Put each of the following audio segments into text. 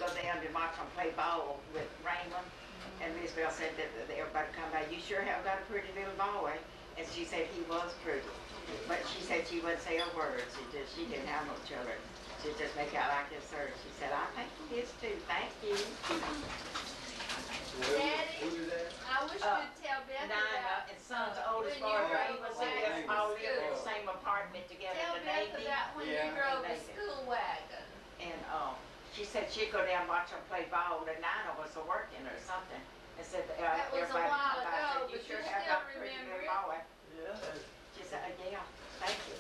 go down to watch them play ball with Raymond. And Miss Bell said that everybody come by, you sure have got a pretty little boy. And she said he was pretty. But she said she wouldn't say a word. She didn't have no children. She'd just make out like this her. She said, I think he is too. Thank you. Daddy, I wish you'd tell Beth about and son's oldest boy, Ray, was in all lived in the same apartment together. Tell Beth about when you drove the school wagon. And she said she'd go down and watch them play ball. The 9 of us are working or something. And said that was a while ago, but you still remember it? Yeah. She said, yeah, thank you.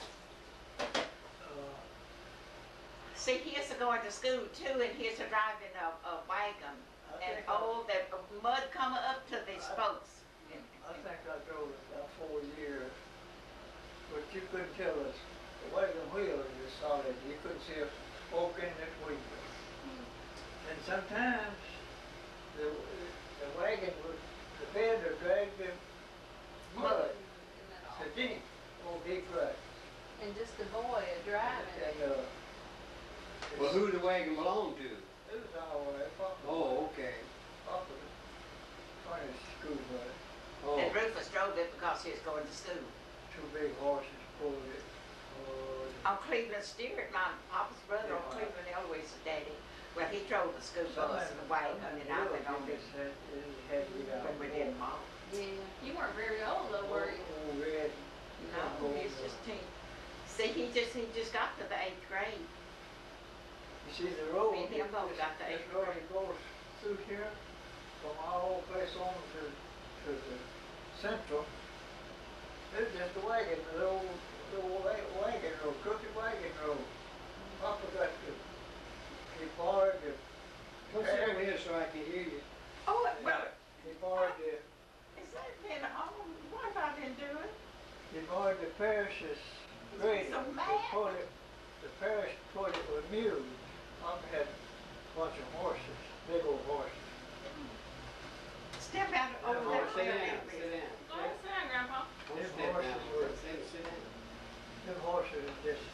See, he used to go into school too, and he used to drive in a wagon. And all that mud coming up to the spokes. I think I drove it about 4 years, but you couldn't tell us. The wagon wheel is solid. You couldn't see a spoke in this wheel. And sometimes the wagon would, the bed would drag the mud. It's a deep, old deep rut. And just a boy driving. And, well, who the wagon belonged to? It was our way. Oh, okay. Papa was school bus. Oh. And Rufus drove it because he was going to school. 2 big horses pulled it. On Cleveland Stewart, my papa's brother on Cleveland Elway's daddy. Well, he drove the school bus, the wagon, and I went on it when we did them all. Yeah. You weren't very old though, were you? Oh, red. No, he's just teen. See, he just got to the 8th grade. You see the road, Me and him both got the 8th road grade. goes through here, from our old place on to the central. It's just a wagon, the old wagon road, crooked wagon road. Papa got he borrowed the. Come sit over here so I can hear you. Oh, well, He borrowed the. is that been on? What have I been doing? He borrowed the parish's grade. So mad. The parish put it with mules. Papa had a bunch of horses, big old horses. Step out over Oh, there. sit down, sit down. Oh, sit down, Grandpa. Don't Them step horses down. were, Sit down. them horses just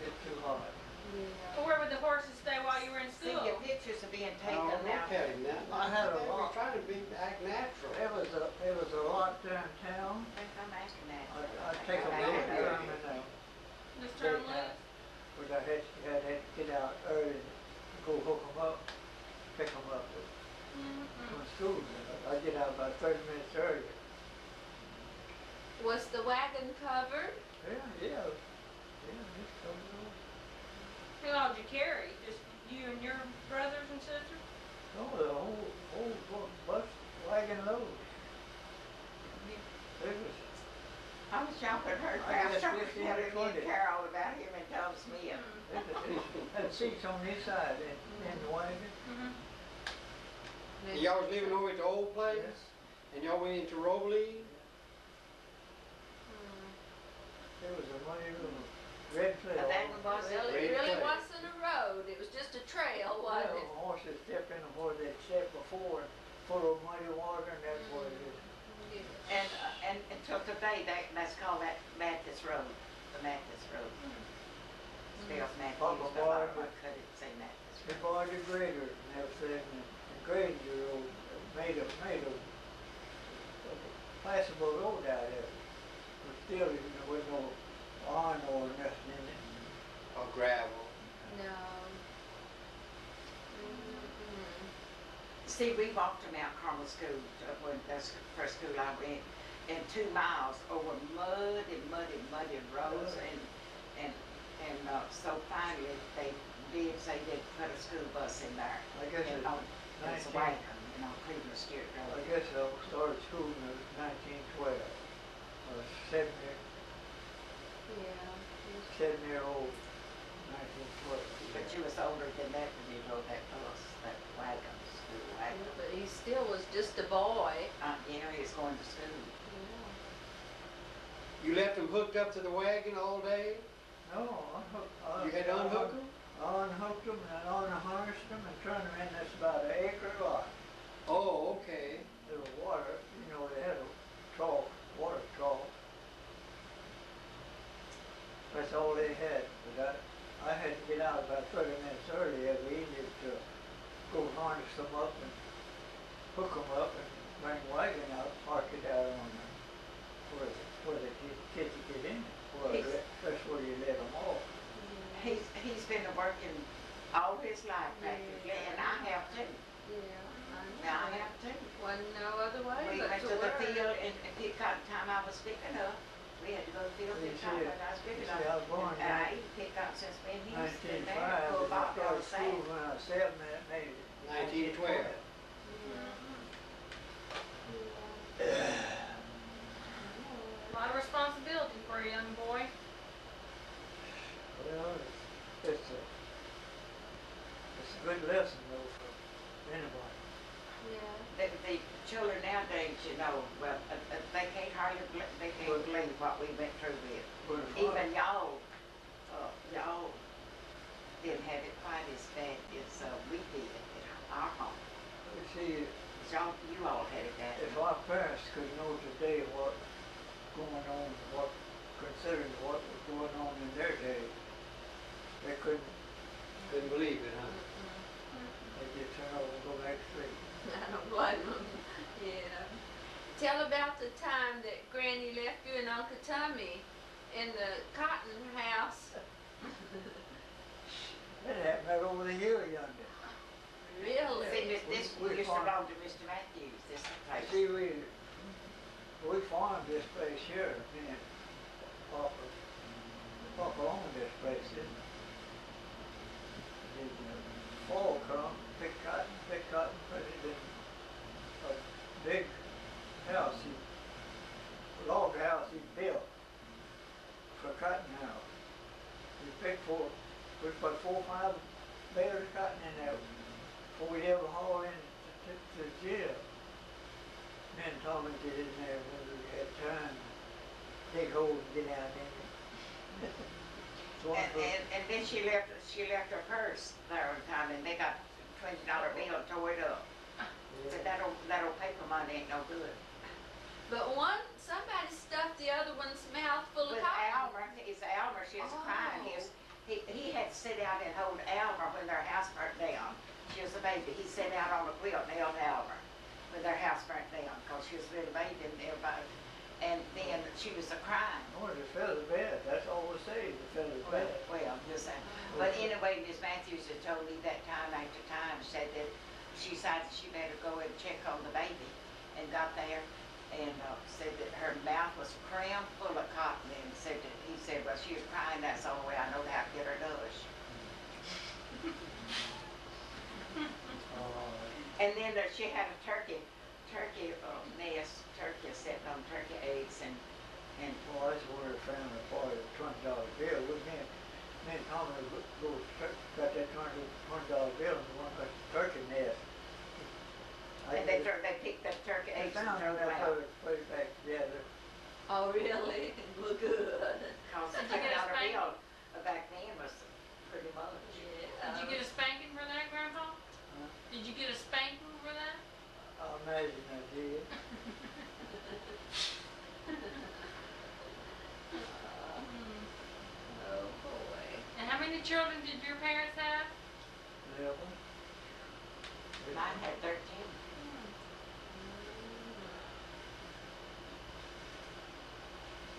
get too hard. Yeah. Well, where would the horses stay while you were in See, school? your pictures are being taken No, don't now. tell him that. I had a We're lot. trying to act natural. There was a lot downtown. I think I'm asking that. I'd take a long time in there. Just turn left. But I had to get out early, go hook them up, pick them up from school. I'd get out about 30 minutes early. Was the wagon covered? Yeah, just come on. Who all did you carry? Just you and your brothers and sisters? No, the whole bus wagon load. It was, I was jumping her I guess fast. 15 Telling or me 20. and Carol about him and Tom Smith. it had seats on this side in the wagon. Mm-hmm. Y'all was living over at the old place? And y'all went into Rowley? There was a money room, red trail. But that one was Well, it Great really place. wasn't a road. It was just a trail, wasn't Well, it? horses stepped in where they'd stepped before, full of muddy water, and that's what it is. Yeah. And until today, that's called that Mathis Road, the Mathis Road. Spells Matthews, Papa but a lot of borrowed them couldn't say Mathis They Road. borrowed the grader and everything, and graded the road, made a passable road out of it. But still, there was no iron or nothing in it. Or gravel? No. See, we walked to Mount Carmel School, when that's the first school I went, and 2 miles over muddy roads, and so finally they did say they'd put a school bus in there. I guess And it's on, it was a 19 wagon, Cleveland Stewart I Road. guess I started school in 1912. I was 7-year-old, 1912. But you was older than that when you drove that bus, that wagon, school wagon. But he still was just a boy. He was going to school. You left them hooked up to the wagon all day? No, You had to unhook them? I unhooked them and unharnessed them and turned them in. That's about an acre lot. Oh, okay. Little water, they had a trough, water trough. That's all they had. But I had to get out about 30 minutes early every evening to go harness them up and hook them up and bring the wagon out, park it out on where the kids get in. That's where you let them off. He's been working all his life practically, and I have too. Yeah. I have too. Wasn't no other way We but went to to the work. field and pick cotton time I was picking up. We had to go to the field and You pick see, cotton when I was picking you up. see, I was born And I ain't picked cotton since been here, been there, 1905, full and I bottle started of school sand. when I was 7, and it made it 1912. A lot of responsibility for a young boy. Well, it's a good lesson though for anybody. Yeah. The children nowadays, you know, well, they can't hardly, they can't believe what we went through with. But as far- Even y'all didn't have it quite as bad as we did at our home. you see, You all had it bad. if our parents could know today what going on, considering what was going on in their day, they couldn't, Couldn't believe it, huh? they just turn over and go back to sleep. I don't blame them. Yeah. Tell about the time that Granny left you and Uncle Tommy in the cotton house. That happened right over the hill yonder. Really? See, this We used to farm- belong to Mr. Matthews, this place. See, we farmed this place here, me and Papa owned this place, didn't he? Fall come, pick cotton, put it in a big house, a log house he built for cotton house. We put 4 or 5 bales of cotton in there before we ever hauled in to jail. Me and Tommy get in there when we had time, dig holes and get out in it. And then she left her purse there one time, and they got $20 bill and tore it up. Said that old paper money ain't no good. But somebody stuffed the other one's mouth full of With cotton. Elmer, she was Oh. crying. He had to sit out and hold Elmer when their house burnt down. She was a baby. He sat out on a quilt and held Elmer when their house burnt down, because she was a little baby and everybody. And then she was crying. Oh, the feather's bad, that's all we say, the feather's bad. Well, just saying. But anyway, Miss Matthews had told me that time after time, said that she decided she better go and check on the baby, and got there and said that her mouth was crammed full of cotton, and he said, well, she was crying, that's the only way I know how to get her nourished. And then she had a turkey nest, turkey sitting on turkey eggs, and Well, that's where the family party, $20 bill, me and Tommy got that $20 bill and one got the turkey nest. they picked up turkey They eggs and found threw that them out. put it back together. Oh, really? Well, good. Cause the Did you get a $20 spanking? bill back then was pretty much. Did you get a spanking for that, Grandpa? Huh? Did you get a spanking for that? I imagine I did. Oh, boy. And how many children did your parents have? 11. Mine had 13.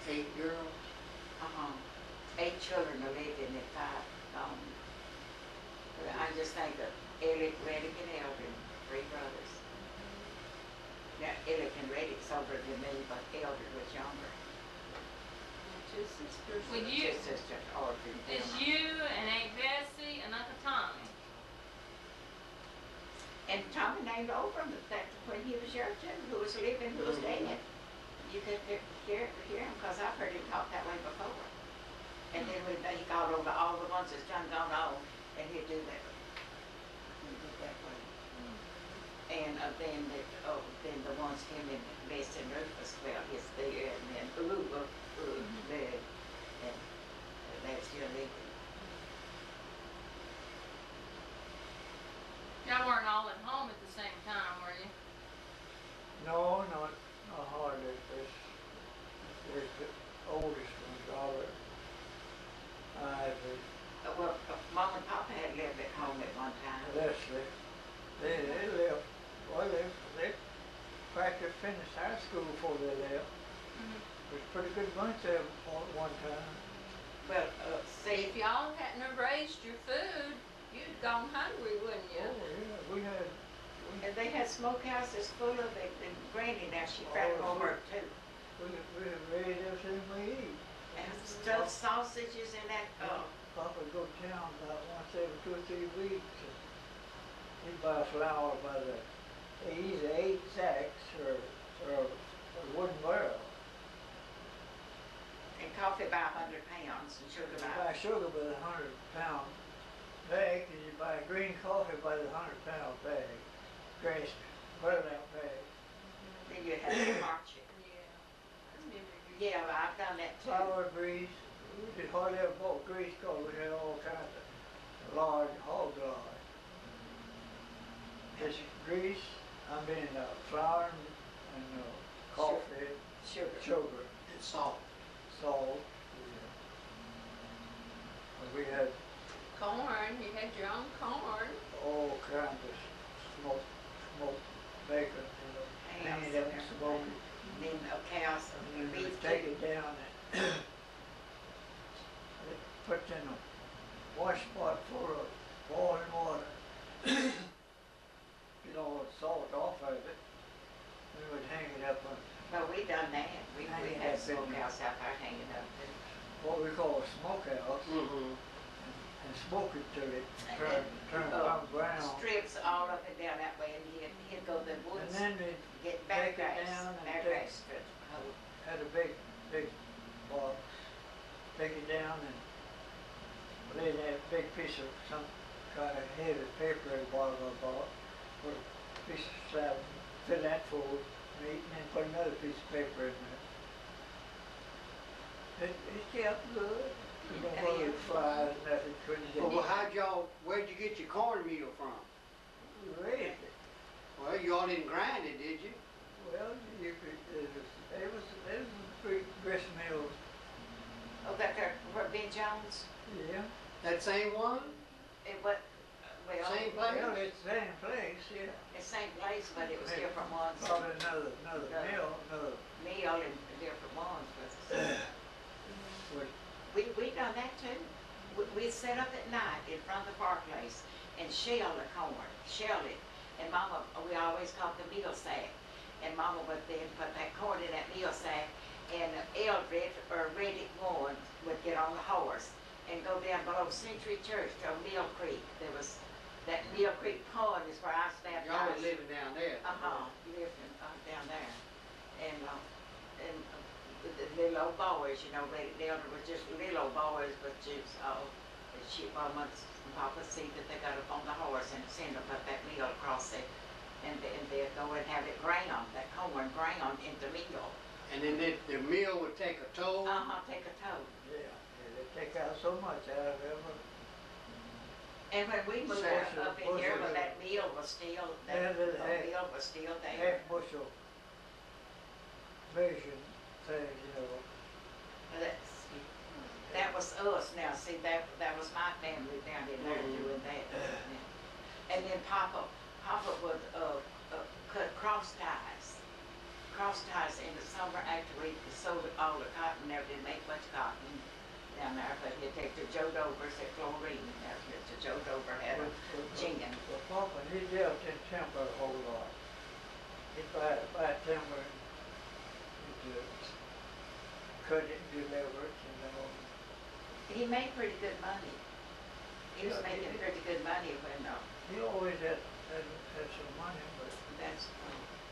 8 girls. 8 children are living and 5 gone. But I just think of Elliot, Reddick, and Eldred, 3 brothers. Now, Elliot and Reddick's older than me, but Eldred was younger. Two sisters. With you? 2 sisters, Audrey and It's Thelma. you and Aunt Bessie and Uncle Tommy. And Tommy named over him that when he was young too, who was living, who was dead. You could hear him, because I've heard him talk that way before. And then he called over all the ones that's done gone on, and he'd do that. He'd do that way. And then the ones him and Bess and Rufus, well, his there, and then there, and that's still living. Y'all weren't all at home at the same time, were you? No, not hardly. There's the oldest one, Robert. Ivory. Well, pretty good bunch there all at one time. Well, see, If y'all hadn't have raised your food, you'd gone hungry, wouldn't you? Oh, yeah, we had, and they had smokehouses full of it, and Granny now, she Oh, back home too. we had raised everything we eat. And stuffed sausages and that, Papa would go to town about once every 2 or 3 weeks. And he'd buy flour by the, either 8 sacks or a wooden barrel. and coffee by 100 pounds and sugar You by. buy sugar by the 100-pound bag, and you buy green coffee by the 100-pound bag. Grass, buttermilk bag. Then you have to march it. Yeah. I remember you. Yeah, well, I've done that too. Flour grease. We did hardly ever bought grease because we had all kinds of lard, hog lard. This grease, flour and coffee, sugar, And salt. salt. We had Corn, you had your own corn. all kinds of smoked bacon, hanging up and smoking. Then cows, And then we beef take too. it down and put it in a wash pot full of boiling water. Get all the salt off of it. We would hang it up on Well, we done that. We Hanging had that big smokehouse out there hanging up too. what we call a smokehouse Mm-hmm. and smoke it till it turn brown. Strips all up and down that way, and he'd go to the And woods, then we get take it backgrass, down and backgrass strips. had a big box, take it down and lay that big piece of some kind of heavy paper at the bottom of the box, put a piece of slab, fill that full of meat, and then put another piece of paper in there. It kept good. You don't worry with flies, nothing, couldn't get Well, where'd you get your cornmeal from? We raised it. Well, you all didn't grind it, did you? Well, you could, it was big grist mills. Oh, that there, where Ben Jones, Yeah. That same one? it was, well, Same place? Well, it's the same place, yeah. the same place, but it was different ones. Probably another mill, another, Meal and different ones, but was, we done that too. We set up at night in front of the fireplace and shell the corn, shell it. And Mama, we always called the meal sack. And Mama would then put that corn in that meal sack, and Eldred or Reddick one would get on the horse and go down below Century Church to Mill Creek. There was, that Mill Creek pond is where I was baptized. Y'all was living down there. Lived down there. And the little old boys, Reddick Elder was just little old boys, but just, months, Papa see that they got up on the horse and send them up that meal across it. And they'd go and have it ground, that corn ground into meal. And then the mill would take a toll? Take a toll. yeah, they take out so much out of it. And when we moved up in here, when that meal was still, that meal was still there. Half bushel measuring things, That was us now, see, that was my family down in there doing that. And then Papa would cut cross ties in the summer after we sold all the cotton, never did make much cotton down there, but he'd take the Joe Dovers at Chlorine, and Mr. Joe Dover had a gin. Well, Papa, he dealt in timber a whole lot. He'd buy timber and he'd cut it and deliver it, He made pretty good money. He was making pretty good money when, He always had some money, but that's,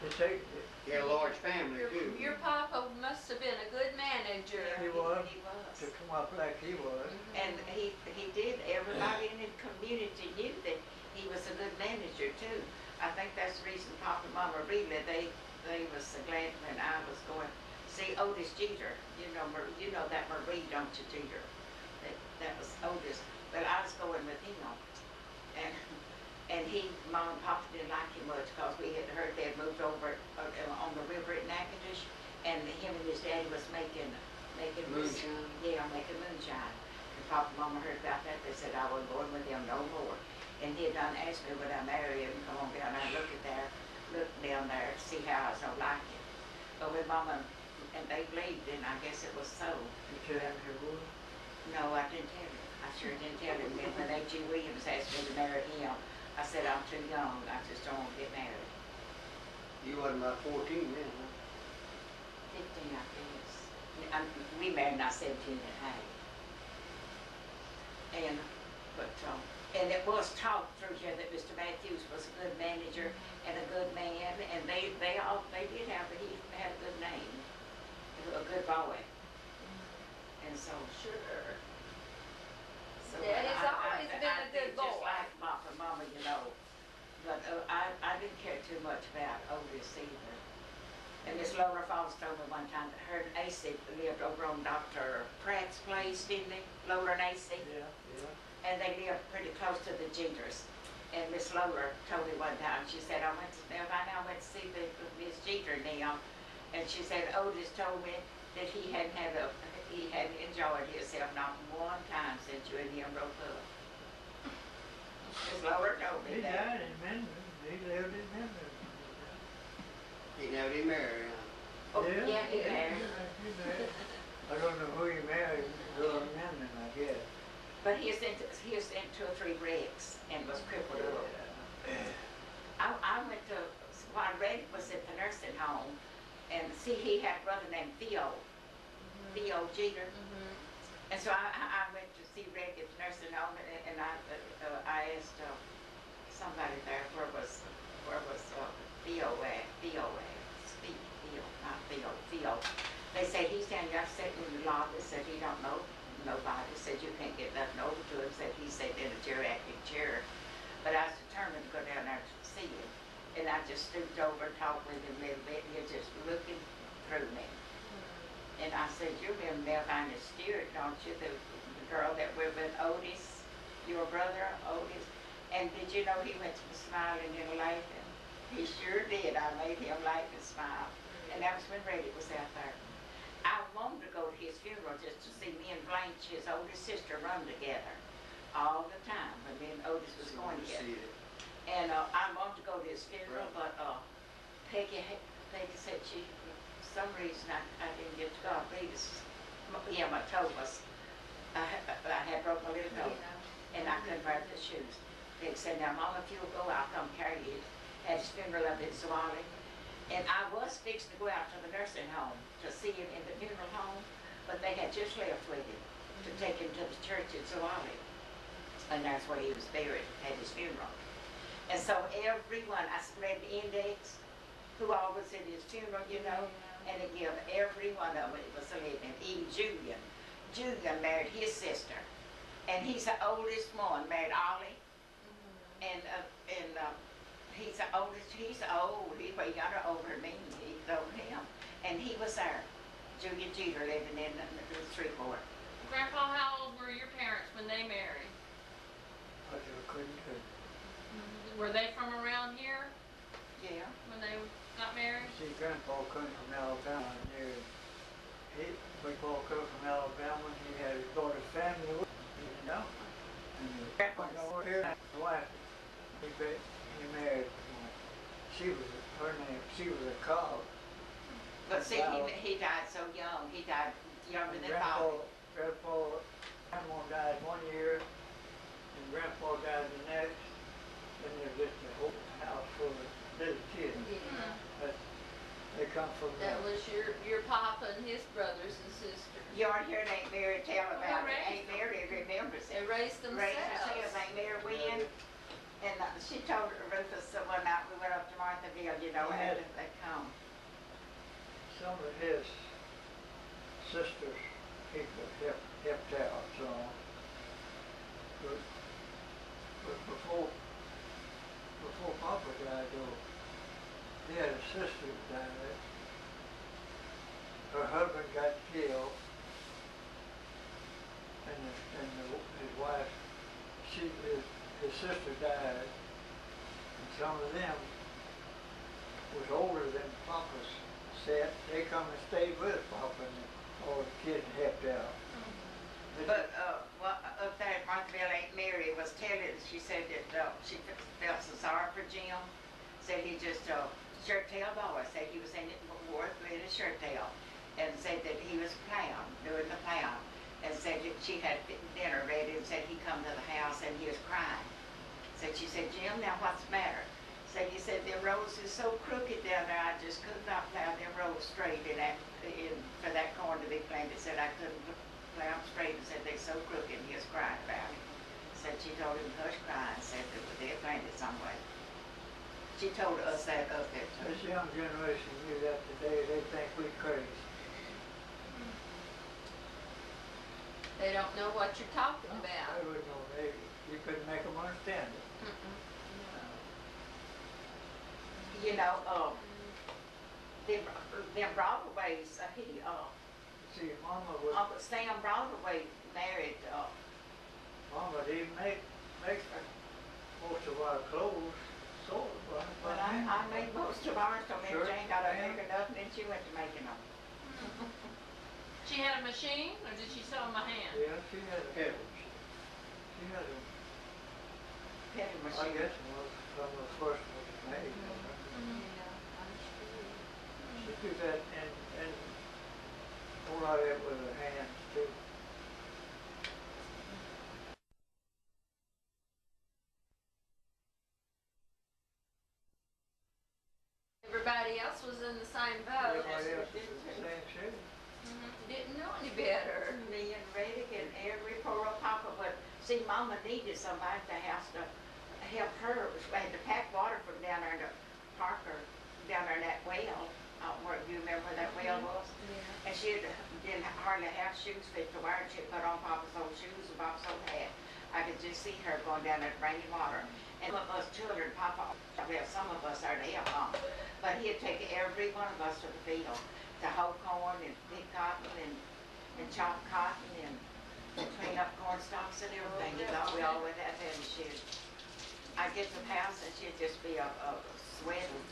it take, He had a large family too. Your papa must have been a good manager. yeah, He was. He was. to come up like he was. And he did, everybody in the community knew that he was a good manager too. I think that's the reason Papa and Mama really, they was so glad when I was going, see Otis Jeter, you know that Marie, don't you, Jeter? That was Otis, but I was going with him. And Mom and Papa didn't like him much because we had heard they had moved over on the river at Natchitoches, and him and his daddy was making Moonshine? Yeah, making moonshine. And Papa and Mama heard about that, they said I wasn't going with them no more. And he had done asked me would I marry him, come on down there, look down there, see how I was gonna like it. But when Mama and they believed, and I guess it was so. You tell him you would? No, I didn't tell him. I sure didn't tell him. And when A.G. Williams asked me to marry him, I said, I'm too young. I just don't want to get married. You wasn't about 14 then, huh? 15, I guess. We married when I was 17 and 8. And it was talked through here that Mr. Matthews was a good manager and a good man, and they did have, he had a good name, a good boy. And so, Sure. so Daddy's always been a good just boy. like Papa and Mama, you know. But I didn't care too much about Otis either. And Miss Lola Falls told me one time that her and AC lived over on Dr. Pratt's place, didn't they? Lola and AC. Yeah. And they lived pretty close to the Jeters. And Miss Lola told me one time, she said, I went to see Miss Jeter now. And she said, Otis told me that he hadn't enjoyed himself not one time since you and him broke up. Miss Lola told me He that. died in Mendon. He lived in Mendon. He never did marry, huh? Oh, yeah, he married. He married. I don't know who he married. Girl in Mendon, I guess. But he was in 2 or 3 wrecks and was crippled up. I went to, while Red was at the nursing home, and see, he had a brother named Theo Jeter. And so I went to see Red at the nursing home, and I asked somebody there, where was Theo at? Theo. They said, he's down there sitting in the lobby, said he don't know nobody, said you can't get nothing over to him, said he sat in a geriatric chair. But I was determined to go down there to see him. And I just stooped over and talked with him a little bit, and he was just looking through me. And I said, you remember Melvina Stewart, don't you? The girl that was with Otis, your brother, Otis. And did you know he went to the Smiling and Laughing? He sure did. I made him laugh and smile. And that was when Reddy was out there. I wanted to go to his funeral just to see me and Blanche, his oldest sister, run together all the time when me and Otis was going together. And I wanted to go to his funeral, but Peggy said she, for some reason, I didn't get to go. I believe my toe was, I had broke my little toe, and I couldn't wear the shoes. Peggy said, now Mama, if you'll go, I'll come carry you. At his funeral up in Zwolle. And I was fixed to go out to the nursing home to see him in the funeral home, but they had just left with him to take him to the church in Zwolle. And that's where he was buried at his funeral. And so everyone, I spread the index, who all was at his funeral, you know, and it gave every one of them, it was a living, even Julian. Julian married his sister, and he's the oldest one, married Ollie, and he's the oldest, he's old, he's way younger over me, he's over him. And he was there, Julian Jeter living in the Shreveport. Grandpa, how old were your parents when they married? I just couldn't do it. Were they from around here Yeah. when they got married? See, Grandpa come from Alabama, and we both come from Alabama, and he had his daughter's family with him, you know. And Grandpa's. over here, his wife, he married, she was a cop. But see, he died so young, he died younger than Bobby. Grandma died 1 year, and Grandpa died the next. Then there's just a whole house full of little kids. Yeah. But they come from That was your papa and his brothers and sisters. You aren't here, Aunt Mary tell about it. raised Aunt Mary remembers They it. raised Raised themselves. herself, Aunt Mary went, and she told Rufus one night we went up to Marthaville, you know, Yeah. after they come. some of his sisters, people helped out, so. But before Papa died, though, he had a sister that died. Her husband got killed, and his wife, his sister died, and some of them was older than Papa's set. They come and stayed with Papa, and all the kids helped out. But up there at Marthaville, Aunt Mary was telling, she said that she felt so sorry for Jim. Said he just shirt tail boy. Said he was in it, wore a little shirt tail. and said that he was clown, doing the clown, and said that she had dinner ready and said he come to the house and he was crying. Said, she said, Jim, now what's the matter? Said, he said, them roads is so crooked down there, I just could not plow them roads straight for that corn to be planted. Said, I couldn't plow them straight, and said, they're so crooked, and he was crying about it. Said, she told him, hush crying, said that they're planted some way. She told us that up there too. This young generation knew that today, they think we crazy. They don't know what you're talking about. They wouldn't know, you couldn't make them understand it. You know, them Broadways, See, Mama would, Uncle Sam Broadway married, Mama didn't make most of our clothes, sort of. well, I made most of ours, so Mary Sure. Jane got a big enough, and then she went to making them. She had a machine, or did she sew them by hand? Yeah, she had a, Head. she had a, Penny I machine. guess it was some of the first ones made. She did that and a lot of it with her hands too. Everybody else was in the same boat. Everybody else did the same shit. Didn't know any better. Me and Reddick and every poor old papa, but see, Mama needed somebody at the house to help her. We had to pack water from down there to Parker, down there in that well. Where, do you remember where that well was? Yeah. And she didn't hardly have shoes fit to wear, and she'd put on Papa's old shoes and Papa's old hat. I could just see her going down there bringing water. And some of us children, Papa, well, some of us are to help Mom, but he'd take every one of us to the field to hoe corn and pick cotton and chop cotton and clean up corn stalks and everything. He thought we all would have that, and I'd get to the house and she'd just be a sweating.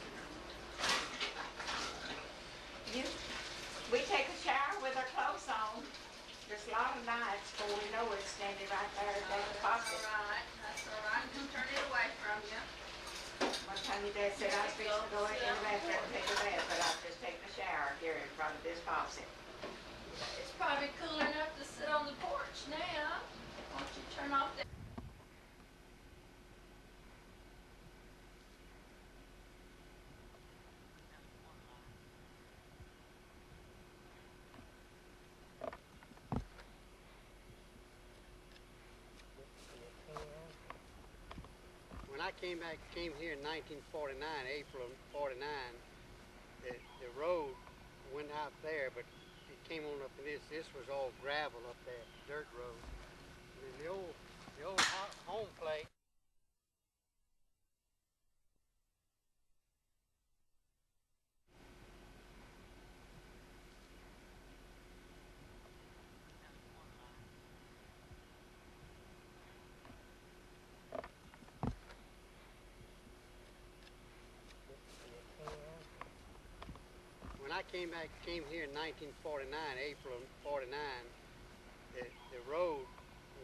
We take a shower with our clothes on. There's a lot of nights before we know it's standing right there at the faucet. That's all right. Don't turn it away from you. One time your dad said I was fixing to go in the bathroom and take a bath, but I'd just take the shower here in front of this faucet. It's probably cool enough to sit on the porch now. Why don't you turn off that? When I came here in 1949, April of 49, the road went out there, but it came on up in this was all gravel up there, dirt road. And then the old home plate. When I came here in 1949, April of 49, the road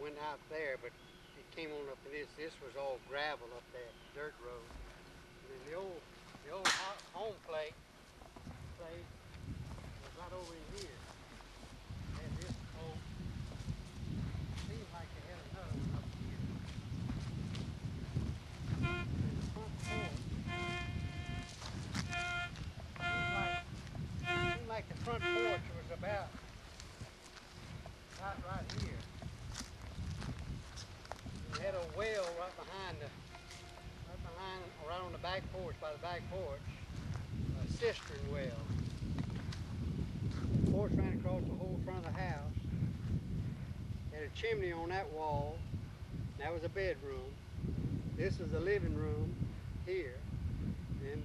went out there, but it came on up in this was all gravel up there, dirt road. And then the old home plate was right over in here. And this old, seems like they had another one up here. And the front porch, seemed like the front porch was about right here. We had a well right on the back porch, by the back porch, a cistern well. The porch ran across the whole front of the house. Had a chimney on that wall. That was a bedroom. This is the living room here. And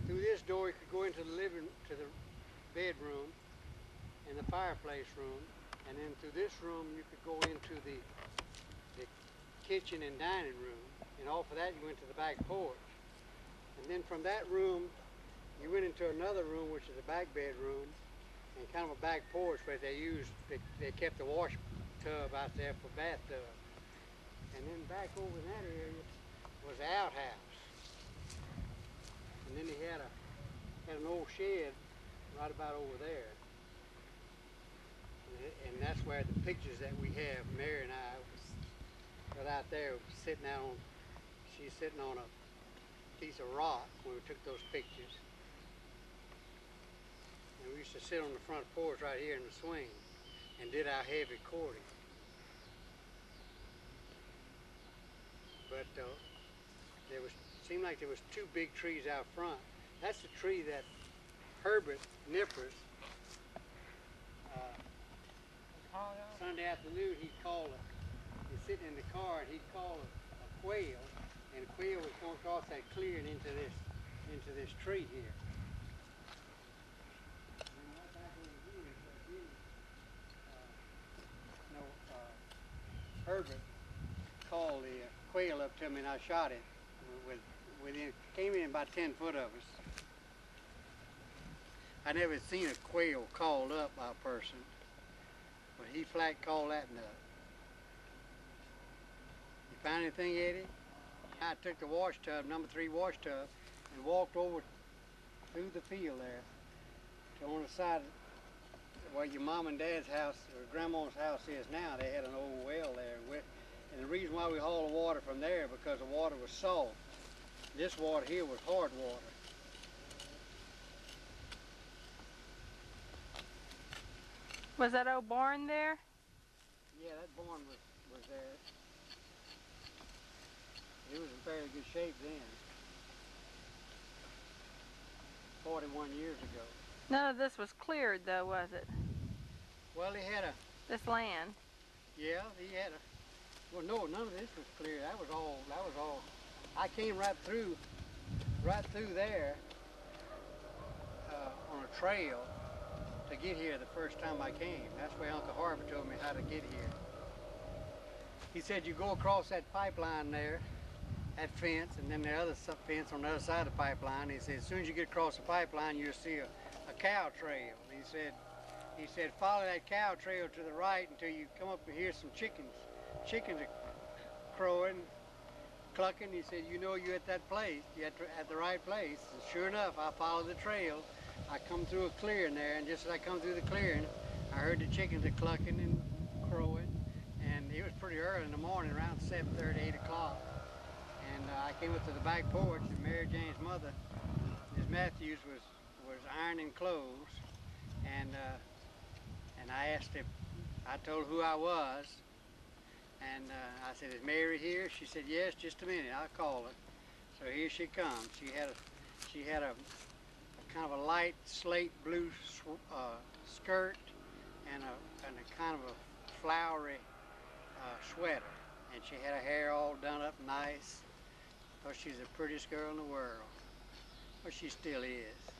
through this door you could go into the bedroom and the fireplace room. And then through this room you could go into the kitchen and dining room. And off of that you went to the back porch. And then from that room you went into another room, which is a back bedroom and kind of a back porch where they kept the wash tub out there for bathtub. And then back over in that area was the outhouse. And then he had an old shed right about over there. that's where the pictures that we have, Mary and I, was out there sitting out on, she's sitting on a piece of rock when we took those pictures. And we used to sit on the front porch right here in the swing and did our heavy recording. But seemed like there was two big trees out front. That's the tree that Herbert Nippers, Sunday afternoon, he'd sitting in the car and he'd call a quail, and the quail was going across that clearing into this tree here. And right back over here, Herbert called the quail up to me, and I shot it. Came in about 10 foot of us. I never seen a quail called up by a person, but he flat called that nut. You found anything, Eddie? I took the wash tub, number 3 wash tub, and walked over through the field there to on the side where your mom and dad's house or grandma's house is now. They had an old well there, and the reason why we hauled the water from there because the water was salt. This water here was hard water. Was that old barn there? Yeah, that barn was there. It was in fairly good shape then. 41 years ago. None of this was cleared though, was it? Well, he had This land? yeah, he had well, no, none of this was clear. That was all, I came right through there on a trail to get here the first time I came. That's where Uncle Harvey told me how to get here. He said you go across that pipeline there, that fence, and then the other fence on the other side of the pipeline. He said as soon as you get across the pipeline, you'll see a cow trail. He said follow that cow trail to the right until you come up and hear some chickens. Chickens are crowing, clucking. He said, you know you're at that place, you're at the right place. And sure enough, I followed the trail. I come through a clearing there, and just as I come through the clearing, I heard the chickens are clucking and crowing. And it was pretty early in the morning, around 7:30, 8 o'clock. And I came up to the back porch, and Mary Jane's mother, Ms. Matthews, was ironing clothes. And I asked if, I told her who I was. And I said, is Mary here? She said, yes, just a minute, I'll call her. So here she comes. She had a kind of a light slate blue skirt and a kind of a flowery sweater. And she had her hair all done up nice. Because she's the prettiest girl in the world. Well, she still is.